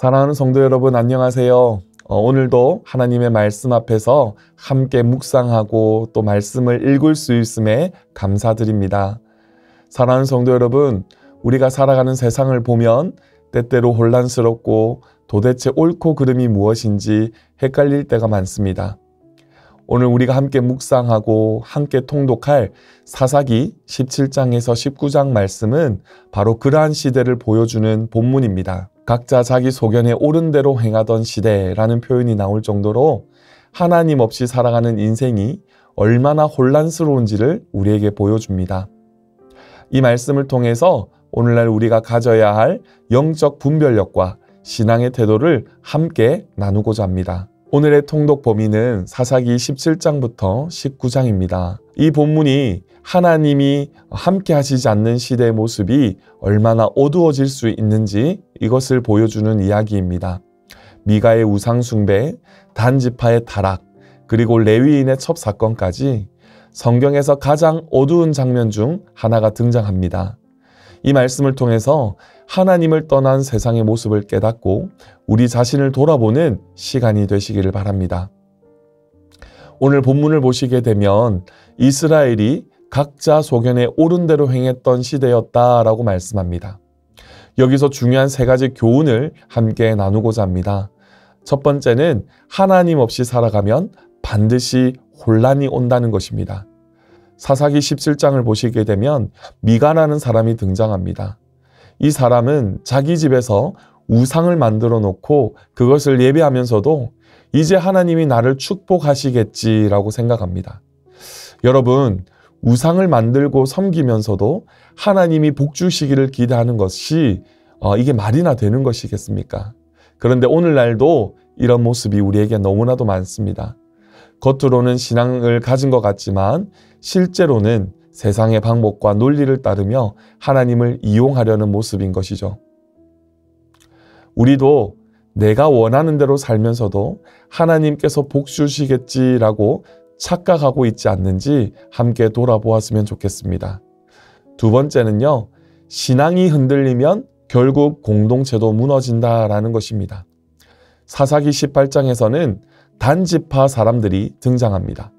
사랑하는 성도 여러분, 안녕하세요. 오늘도 하나님의 말씀 앞에서 함께 묵상하고 또 말씀을 읽을 수 있음에 감사드립니다. 사랑하는 성도 여러분, 우리가 살아가는 세상을 보면 때때로 혼란스럽고 도대체 옳고 그름이 무엇인지 헷갈릴 때가 많습니다. 오늘 우리가 함께 묵상하고 함께 통독할 사사기 17장에서 19장 말씀은 바로 그러한 시대를 보여주는 본문입니다. 각자 자기 소견에 옳은 대로 행하던 시대라는 표현이 나올 정도로 하나님 없이 살아가는 인생이 얼마나 혼란스러운지를 우리에게 보여줍니다. 이 말씀을 통해서 오늘날 우리가 가져야 할 영적 분별력과 신앙의 태도를 함께 나누고자 합니다. 오늘의 통독 범위는 사사기 17장부터 19장입니다. 이 본문이 하나님이 함께 하시지 않는 시대의 모습이 얼마나 어두워질 수 있는지 이것을 보여주는 이야기입니다. 미가의 우상숭배, 단지파의 타락, 그리고 레위인의 첩사건까지 성경에서 가장 어두운 장면 중 하나가 등장합니다. 이 말씀을 통해서 하나님을 떠난 세상의 모습을 깨닫고 우리 자신을 돌아보는 시간이 되시기를 바랍니다. 오늘 본문을 보시게 되면 이스라엘이 각자 소견에 옳은 대로 행했던 시대였다라고 말씀합니다. 여기서 중요한 세 가지 교훈을 함께 나누고자 합니다. 첫 번째는 하나님 없이 살아가면 반드시 혼란이 온다는 것입니다. 사사기 17장을 보시게 되면 미가라는 사람이 등장합니다. 이 사람은 자기 집에서 우상을 만들어 놓고 그것을 예배하면서도 이제 하나님이 나를 축복하시겠지라고 생각합니다. 여러분, 우상을 만들고 섬기면서도 하나님이 복 주시기를 기대하는 것이 이게 말이나 되는 것이겠습니까? 그런데 오늘날도 이런 모습이 우리에게 너무나도 많습니다. 겉으로는 신앙을 가진 것 같지만 실제로는 세상의 방법과 논리를 따르며 하나님을 이용하려는 모습인 것이죠. 우리도 내가 원하는 대로 살면서도 하나님께서 복 주시겠지라고 착각하고 있지 않는지 함께 돌아보았으면 좋겠습니다. 두 번째는요, 신앙이 흔들리면 결국 공동체도 무너진다라는 것입니다. 사사기 18장에서는 단지파 사람들이 등장합니다.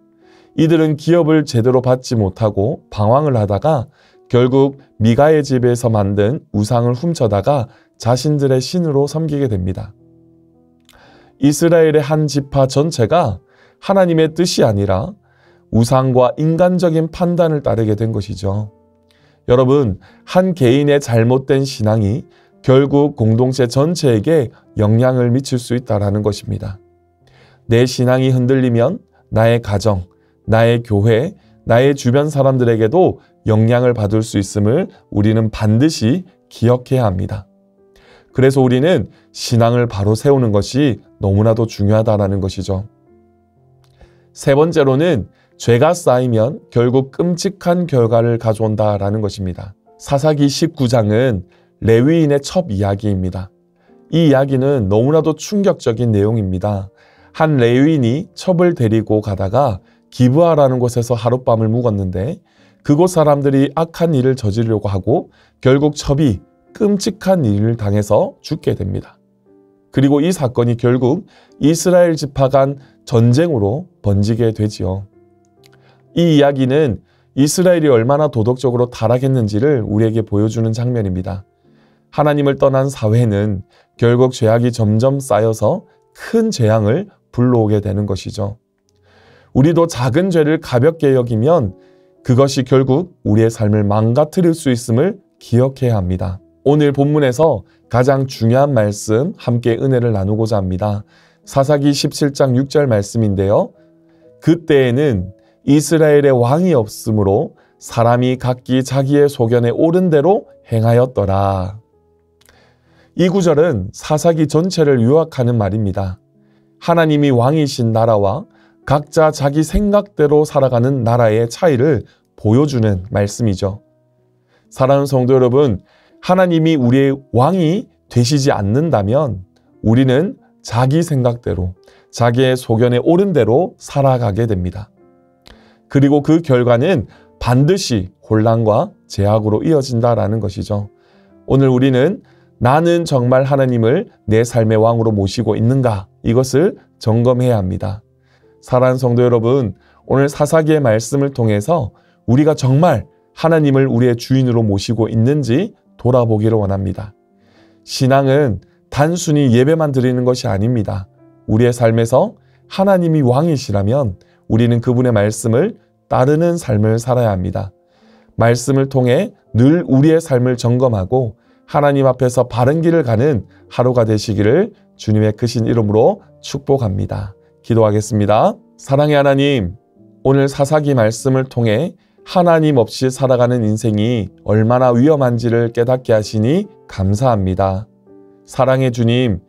이들은 기업을 제대로 받지 못하고 방황을 하다가 결국 미가의 집에서 만든 우상을 훔쳐다가 자신들의 신으로 섬기게 됩니다. 이스라엘의 한 지파 전체가 하나님의 뜻이 아니라 우상과 인간적인 판단을 따르게 된 것이죠. 여러분, 한 개인의 잘못된 신앙이 결국 공동체 전체에게 영향을 미칠 수 있다는 것입니다. 내 신앙이 흔들리면 나의 가정, 나의 교회, 나의 주변 사람들에게도 영향을 받을 수 있음을 우리는 반드시 기억해야 합니다. 그래서 우리는 신앙을 바로 세우는 것이 너무나도 중요하다는 것이죠. 세 번째로는 죄가 쌓이면 결국 끔찍한 결과를 가져온다라는 것입니다. 사사기 19장은 레위인의 첩 이야기입니다. 이 이야기는 너무나도 충격적인 내용입니다. 한 레위인이 첩을 데리고 가다가 기브아라는 곳에서 하룻밤을 묵었는데 그곳 사람들이 악한 일을 저지르려고 하고 결국 첩이 끔찍한 일을 당해서 죽게 됩니다. 그리고 이 사건이 결국 이스라엘 지파 간 전쟁으로 번지게 되지요. 이 이야기는 이스라엘이 얼마나 도덕적으로 타락했는지를 우리에게 보여주는 장면입니다. 하나님을 떠난 사회는 결국 죄악이 점점 쌓여서 큰 재앙을 불러오게 되는 것이죠. 우리도 작은 죄를 가볍게 여기면 그것이 결국 우리의 삶을 망가뜨릴 수 있음을 기억해야 합니다. 오늘 본문에서 가장 중요한 말씀 함께 은혜를 나누고자 합니다. 사사기 17장 6절 말씀인데요. 그때에는 이스라엘의 왕이 없으므로 사람이 각기 자기의 소견에 옳은 대로 행하였더라. 이 구절은 사사기 전체를 요약하는 말입니다. 하나님이 왕이신 나라와 각자 자기 생각대로 살아가는 나라의 차이를 보여주는 말씀이죠. 사랑하는 성도 여러분, 하나님이 우리의 왕이 되시지 않는다면 우리는 자기 생각대로, 자기의 소견에 옳은 대로 살아가게 됩니다. 그리고 그 결과는 반드시 혼란과 제약으로 이어진다라는 것이죠. 오늘 우리는 나는 정말 하나님을 내 삶의 왕으로 모시고 있는가? 이것을 점검해야 합니다. 사랑하는 성도 여러분, 오늘 사사기의 말씀을 통해서 우리가 정말 하나님을 우리의 주인으로 모시고 있는지 돌아보기를 원합니다. 신앙은 단순히 예배만 드리는 것이 아닙니다. 우리의 삶에서 하나님이 왕이시라면 우리는 그분의 말씀을 따르는 삶을 살아야 합니다. 말씀을 통해 늘 우리의 삶을 점검하고 하나님 앞에서 바른 길을 가는 하루가 되시기를 주님의 크신 이름으로 축복합니다. 기도하겠습니다. 사랑의 하나님, 오늘 사사기 말씀을 통해 하나님 없이 살아가는 인생이 얼마나 위험한지를 깨닫게 하시니 감사합니다. 사랑의 주님,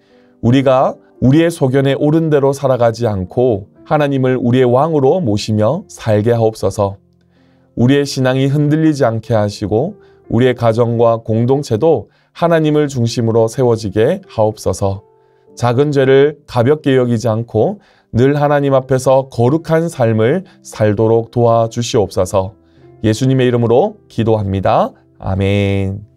우리가 우리의 소견에 옳은 대로 살아가지 않고 하나님을 우리의 왕으로 모시며 살게 하옵소서. 우리의 신앙이 흔들리지 않게 하시고 우리의 가정과 공동체도 하나님을 중심으로 세워지게 하옵소서. 작은 죄를 가볍게 여기지 않고 늘 하나님 앞에서 거룩한 삶을 살도록 도와주시옵소서. 예수님의 이름으로 기도합니다. 아멘.